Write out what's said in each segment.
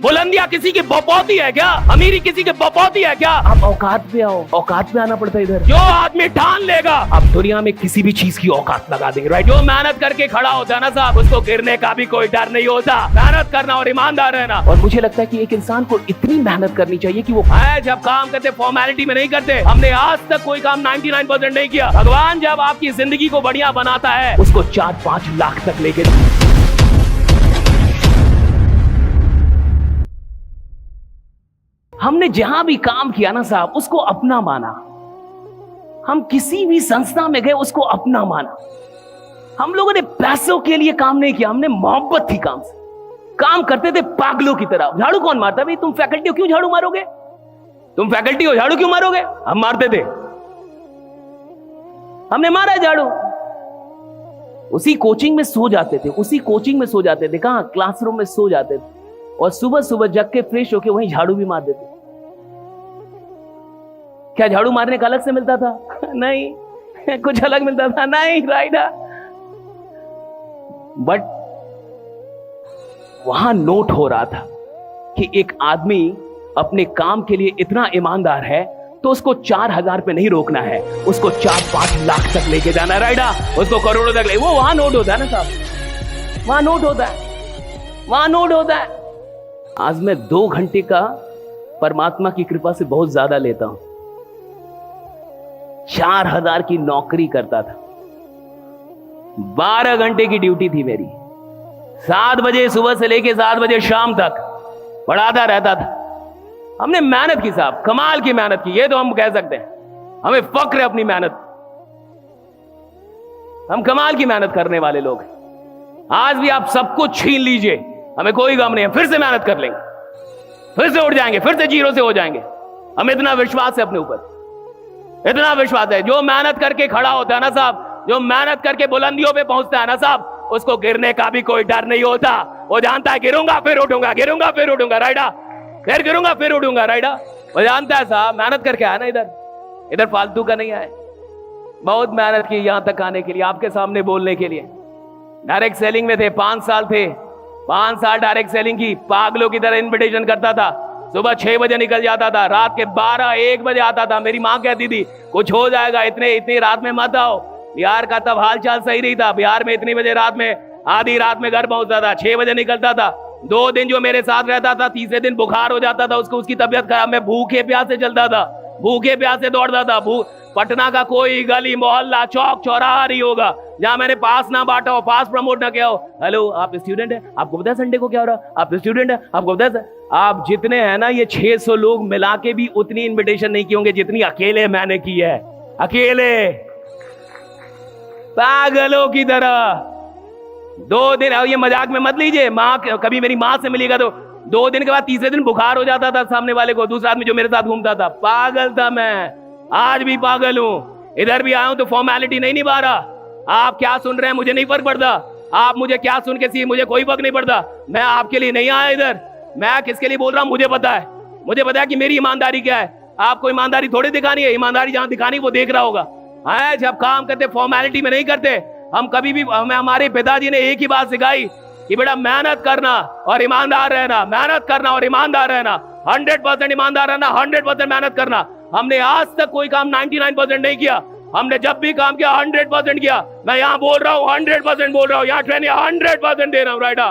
बुलंदियां किसी की बपौती है क्या? अमीरी किसी की बपौती है क्या? आप औकात पे आओ, औकात पे आना पड़ता है इधर। जो आदमी ठान लेगा अब दुनिया में किसी भी चीज की औकात लगा देंगे, राइट? जो मेहनत करके खड़ा होता है ना साहब, उसको गिरने का भी कोई डर नहीं होता। मेहनत करना और ईमानदार रहना। और मुझे लगता है कि एक इंसान को इतनी मेहनत करनी चाहिए कि वो जब काम करते फॉर्मेलिटी में नहीं करते। हमने आज तक कोई काम 99% नहीं किया। भगवान जब आपकी जिंदगी को बढ़िया बनाता है उसको 4-5 लाख तक लेके हमने जहां भी काम किया ना साहब उसको अपना माना। हम किसी भी संस्था में गए उसको अपना माना। हम लोगों ने पैसों के लिए काम नहीं किया, हमने मोहब्बत थी काम से। काम करते थे पागलों की तरह। झाड़ू कौन मारता? भाई तुम फैकल्टी हो, क्यों झाड़ू मारोगे? तुम फैकल्टी हो, झाड़ू क्यों मारोगे? हम मारते थे, हमने मारा झाड़ू। उसी कोचिंग में सो जाते थे, उसी कोचिंग में सो जाते थे। कहां? क्लासरूम में सो जाते थे और सुबह सुबह जग के फ्रेश होके वहीं झाड़ू भी मार देते। क्या झाड़ू मारने का अलग से मिलता था? नहीं। कुछ अलग मिलता था? नहीं, राइट। बट वहां नोट हो रहा था कि एक आदमी अपने काम के लिए इतना ईमानदार है तो उसको 4,000 पे नहीं रोकना है, उसको 4-5 लाख तक लेके जाना है, राइडा? उसको करोड़ों तक ले। वो वहां नोट होता है ना साहब, वहां नोट होता है, वहां नोट होता है। आज मैं 2 घंटे का परमात्मा की कृपा से बहुत ज्यादा लेता हूं। 4,000 की नौकरी करता था, 12 घंटे की ड्यूटी थी मेरी। 7 बजे सुबह से लेके 7 बजे शाम तक पढ़ाता रहता था। हमने मेहनत की साहब, कमाल की मेहनत की, ये तो हम कह सकते हैं। हमें फक्र है अपनी मेहनत, हम कमाल की मेहनत करने वाले लोग हैं। आज भी आप सब कुछ छीन लीजिए, हमें कोई गम नहीं है, फिर से मेहनत कर लेंगे, फिर से उठ जाएंगे, फिर से जीरो से हो जाएंगे। हमें इतना विश्वास है अपने ऊपर, इतना विश्वास है। जो मेहनत करके खड़ा होता है ना साहब, जो मेहनत करके बुलंदियों पे पहुंचता है ना साहब, उसको गिरने का भी कोई डर नहीं होता। वो जानता है गिरूंगा फिर उठूंगा, गिरूंगा फिर उठूंगा, राइडा? फिर गिरूंगा फिर उठूंगा, राइडा? वो जानता है साहब, मेहनत करके आया ना इधर फालतू का नहीं आए। बहुत मेहनत की यहां तक आने के लिए, आपके सामने बोलने के लिए। डायरेक्ट सेलिंग में थे, 5 साल थे, 5 साल डायरेक्ट सेलिंग की। पागलों की तरह इन्विटेशन करता था। सुबह 6 बजे निकल जाता था, रात के 12-1 बजे आता था। मेरी माँ कहती थी कुछ हो जाएगा, इतनी रात में मत आओ। बिहार का तब हाल चाल सही नहीं था। बिहार में इतनी बजे रात में, आधी रात में घर पहुंचता था, 6 बजे निकलता था। 2 दिन जो मेरे साथ रहता था, तीसरे दिन बुखार हो जाता था उसको, उसकी तबीयत खराब। मैं भूखे प्यासे चलता था, भूखे प्यासे दौड़ता था। पटना का कोई गली मोहल्ला चौक चौराहा नहीं होगा जहां मैंने पास ना बांटा हो, पास प्रमोट ना किया हो। हेलो, आप स्टूडेंट हैं? आपको पता है संडे को क्या हो रहा? आप स्टूडेंट हैं? आपको पता है? आप जितने हैं ना, ये 600 लोग मिला के भी उतनी इनविटेशन नहीं की होंगे जितनी अकेले मैंने की है। अकेले पागलों की तरह 2 दिन। ये मजाक में मत लीजिए। माँ, कभी मेरी माँ से मिलेगा तो 2 दिन के बाद तीसरे दिन बुखार हो जाता था सामने वाले को, दूसरा आदमी जो मेरे साथ घूमता था। पागल था मैं, आज भी पागल हूं। इधर भी आया हूं तो फॉर्मेलिटी नहीं निभा रहा। आप क्या सुन रहे हैं मुझे नहीं फर्क पड़ता, आप मुझे क्या सुन के सी, मुझे कोई फर्क नहीं पड़ता। मैं आपके लिए नहीं आया इधर, मैं किसके लिए बोल रहा हूं मुझे पता है। मुझे पता है कि मेरी ईमानदारी क्या है। आपको ईमानदारी थोड़ी दिखानी है, ईमानदारी जहां दिखानी वो देख रहा होगा। जब काम करते फॉर्मेलिटी में नहीं करते। हम कभी भी, हमारे पिताजी ने एक ही बात सिखाई कि बेटा मेहनत करना और ईमानदार रहना, मेहनत करना और ईमानदार रहना, 100% ईमानदार रहना, 100% मेहनत करना। हमने आज तक कोई काम 99% नहीं किया। हमने जब भी काम किया 100% किया। मैं यहाँ बोल रहा हूँ 100% बोल रहा हूँ, यहाँ ट्रेनिंग 100% दे रहा हूँ, राइडा?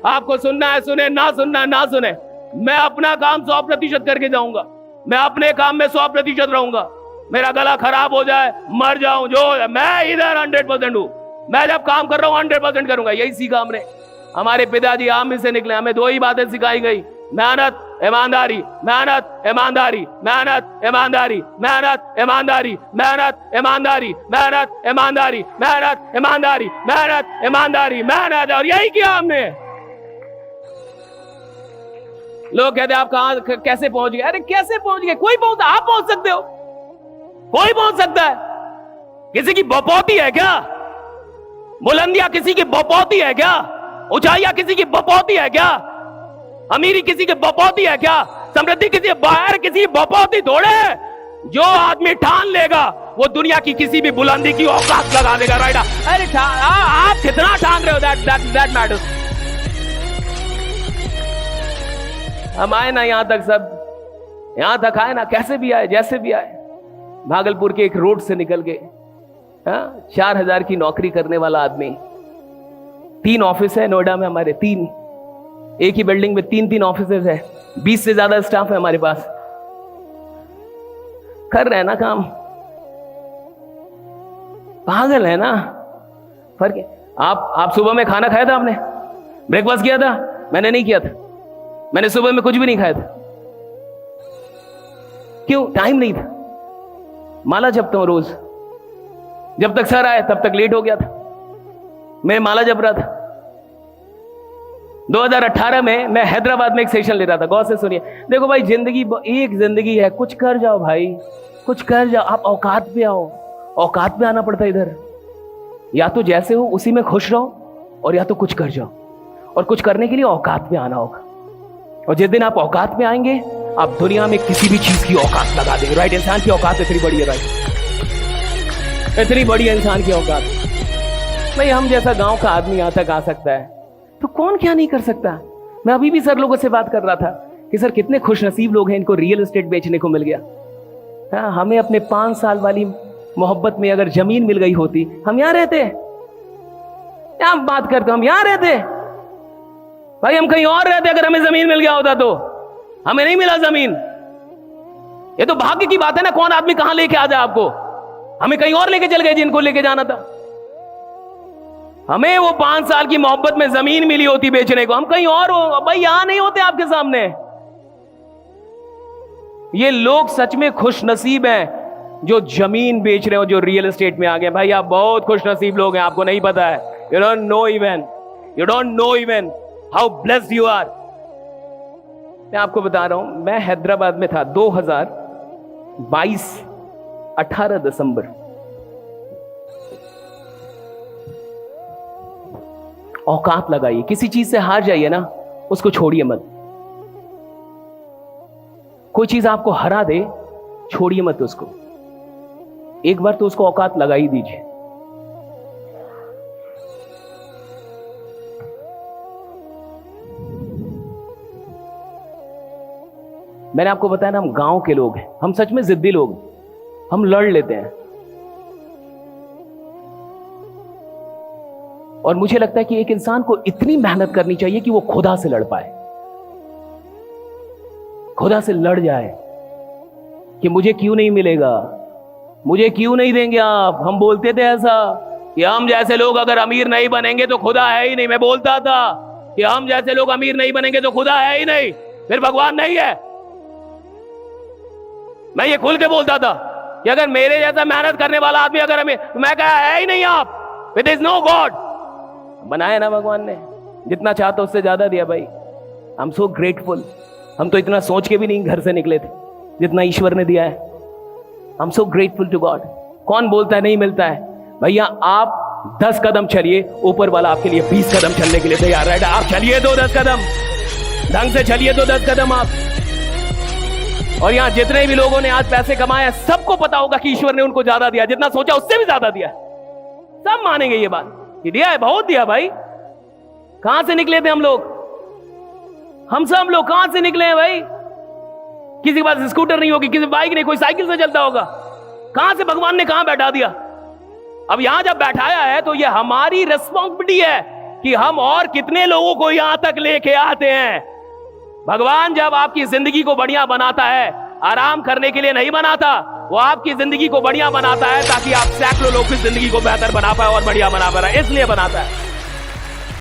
आपको सुनना है सुने, ना सुनना है ना सुने। मैं अपना काम 100% करके जाऊंगा। मैं अपने काम में 100% रहूंगा। मेरा गला खराब हो जाए, मर जाऊं, जो मैं इधर 100% हूं। मैं जब काम कर रहा हूं 100% करूंगा। यही सीखा हमने, हमारे पिताजी आम से निकले। हमें 2 ही बातें सिखाई गई, मेहनत ईमानदारी, मेहनत ईमानदारी, मेहनत ईमानदारी, मेहनत ईमानदारी, मेहनत ईमानदारी, मेहनत ईमानदारी, मेहनत ईमानदारी, मेहनत ईमानदारी, मेहनत। और यही किया हमने। लोग कहते हैं आप कहां कैसे पहुंच गए? अरे कैसे पहुंच गए? कोई पहुंचा, आप पहुंच सकते हो, कोई पहुंच सकता है। किसी की बपौती है क्या? बुलंदियां किसी की बपौती है क्या? ऊंचाइयां किसी की बपौती है क्या? अमीरी किसी की बपौती है क्या? समृद्धि किसी बाहर किसी की बपौती थोड़े है। जो आदमी ठान लेगा वो दुनिया की किसी भी बुलंदी की औकात लगा देगा, राइट? अरे आप कितना ठान रहे हो, दैट मैटर्स। हम आए ना यहां तक, सब यहां तक आए ना, कैसे भी आए, जैसे भी आए। भागलपुर के एक रोड से निकल के, 4,000 की नौकरी करने वाला आदमी, 3 ऑफिस है नोएडा में हमारे, 3, एक ही बिल्डिंग में 3 ऑफिस है, 20 से ज्यादा स्टाफ है हमारे पास, कर रहे हैं ना काम। पागल है ना, फर्क है। आप सुबह में खाना खाया था, आपने ब्रेकफास्ट किया था? मैंने नहीं किया था, मैंने सुबह में कुछ भी नहीं खाया था। क्यों? टाइम नहीं था। माला जपता हूं रोज, जब तक सर आए तब तक लेट हो गया था, मैं माला जप रहा था। 2018 में मैं हैदराबाद में एक सेशन ले रहा था। गौर से सुनिए, देखो भाई, जिंदगी एक जिंदगी है, कुछ कर जाओ भाई, कुछ कर जाओ। आप औकात पे आओ, औकात पे आना पड़ता है इधर। या तो जैसे हो उसी में खुश रहो, और या तो कुछ कर जाओ, और कुछ करने के लिए औकात पे आना होगा। और जिस दिन आप औकात पे आएंगे, आप दुनिया में किसी भी चीज की औकात लगा देंगे। राइट? इंसान की औकात इतनी बड़ी है, राइट, इतनी बड़ी है इंसान की औकात। भाई हम जैसा गांव का आदमी यहां तक आ सकता है, तो कौन क्या नहीं कर सकता। मैं अभी भी सर लोगों से बात कर रहा था कि सर कितने खुशनसीब लोग हैं, इनको रियल एस्टेट बेचने को मिल गया। हमें अपने 5 साल वाली मोहब्बत में अगर जमीन मिल गई होती, हम यहां रहते। क्या बात करते, हम यहां रहते भाई, हम कहीं और रहते अगर हमें जमीन मिल गया होता तो। हमें नहीं मिला जमीन, ये तो भाग्य की बात है ना, कौन आदमी कहां लेके आ जाए आपको। हमें कहीं और लेके चल गए जिनको लेके जाना था। हमें वो 5 साल की मोहब्बत में जमीन मिली होती बेचने को, हम कहीं और हो भाई, यहां नहीं होते आपके सामने। ये लोग सच में खुश नसीब हैं जो जमीन बेच रहे हो, जो रियल एस्टेट में आ गए। भाई आप बहुत खुश नसीब लोग हैं, आपको नहीं पता है। You don't know even how blessed you are. मैं आपको बता रहा हूं, मैं हैदराबाद में था 2022 18 दिसंबर। औकात लगाइए, किसी चीज से हार जाइए ना, उसको छोड़िए मत। कोई चीज आपको हरा दे, छोड़िए मत उसको, एक बार तो उसको औकात लगा ही दीजिए। मैंने आपको बताया ना, हम गांव के लोग हैं, हम सच में जिद्दी लोग, हम लड़ लेते हैं। और मुझे लगता है कि एक इंसान को इतनी मेहनत करनी चाहिए कि वो खुदा से लड़ पाए, खुदा से लड़ जाए कि मुझे क्यों नहीं मिलेगा, मुझे क्यों नहीं देंगे आप। हम बोलते थे ऐसा कि हम जैसे लोग अगर अमीर नहीं बनेंगे तो खुदा है ही नहीं। मैं बोलता था कि हम जैसे लोग अमीर नहीं बनेंगे तो खुदा है ही नहीं, फिर भगवान नहीं है। मैं ये खुल के बोलता था कि अगर मेरे जैसा मेहनत करने वाला आदमी अगर हमें, तो मैं कहा है ही नहीं आप, इट इज नो गॉड। बनाया ना भगवान ने, जितना चाहता उससे ज्यादा दिया भाई। आई एम सो ग्रेटफुल। हम तो इतना सोच के भी नहीं घर से निकले थे जितना ईश्वर ने दिया है। I am so grateful to God. कौन बोलता है नहीं मिलता है? भैया आप 10 कदम चलिए, ऊपर वाला आपके लिए 20 कदम चलने के लिए तैयार है। आप चलिए तो 10 कदम, ढंग से चलिए तो 10 कदम आप। और यहां जितने भी लोगों ने आज पैसे कमाए, सबको पता होगा कि ईश्वर ने उनको ज्यादा दिया, जितना सोचा उससे भी ज्यादा दिया। सब मानेंगे ये बात कि दिया है, बहुत दिया भाई। कहां से निकले थे हम लोग? हम सब लोग कहां से निकले हैं भाई? किसी के पास स्कूटर नहीं होगी, किसी बाइक नहीं, कोई साइकिल से चलता होगा। कहां से भगवान ने कहां बैठा दिया? अब यहां जब बैठाया है तो ये हमारी रिस्पॉन्सिबिलिटी है कि हम और कितने लोगों को यहां तक लेके आते हैं। भगवान जब आपकी जिंदगी को बढ़िया बनाता है, आराम करने के लिए नहीं बनाता, वो आपकी जिंदगी को बढ़िया बनाता है ताकि आप सैकड़ों लोगों की जिंदगी को बेहतर बना पाए और बढ़िया बना पाए, इसलिए बनाता है।